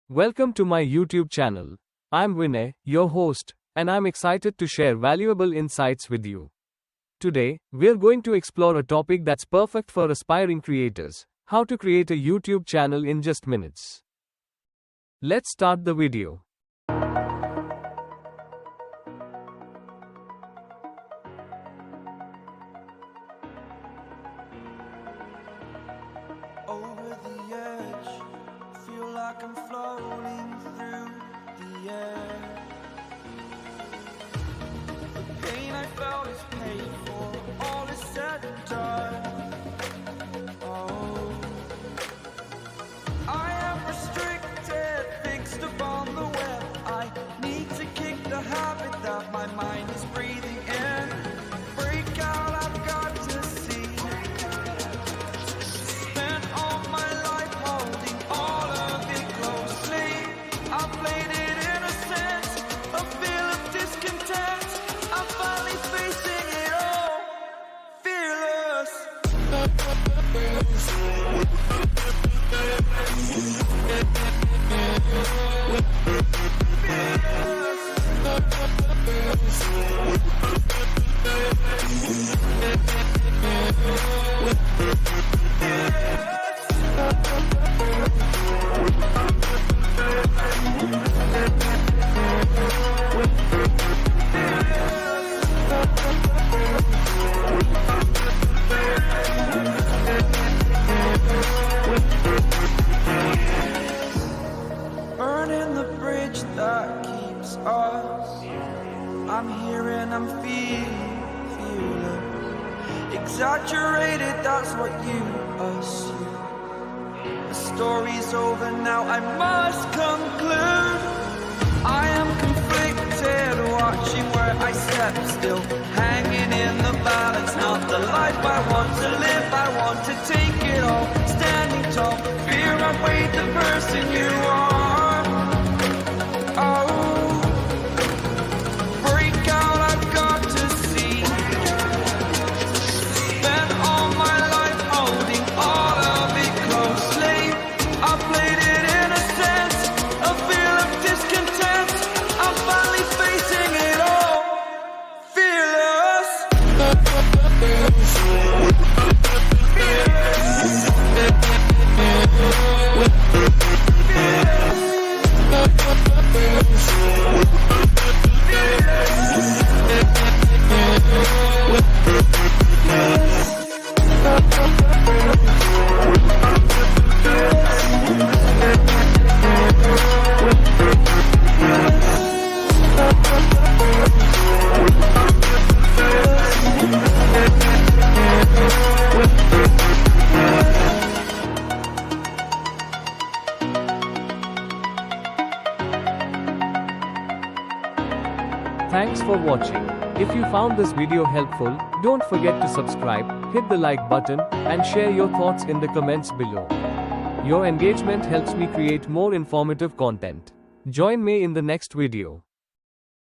Welcome to my YouTube channel. I'm Vinay, your host, and I'm excited to share valuable insights with you. Today, we're going to explore a topic that's perfect for aspiring creators: how to create a YouTube channel in just minutes. Let's start the video. Over the edge, feel like I'm floating through the air. The pain I felt is paid for, all is said and done. Oh, I am restricted, fixed upon the web. I need to kick the habit that my mind is breathing in. Break out, I've got to see. Spent all my life holding all of it closely. I played it innocent, a feel of discontent. I'm finally facing it all, fearless. Burning the bridge that keeps us. I'm here and I'm feeling exaggerated, that's what you assume. The story's over now, I must conclude. I am conflicted, watching where I step still, hanging in the balance. Not the life I want to live, I want to take it all. Standing tall, fear outweighed the person you are. Oh, break out, I've got to see. Spent all my life holding all of it closely. I played it innocent, a feel of discontent. I'm finally facing it all, fearless. Thanks for watching. If you found this video helpful, don't forget to subscribe, hit the like button, and share your thoughts in the comments below. Your engagement helps me create more informative content. Join me in the next video.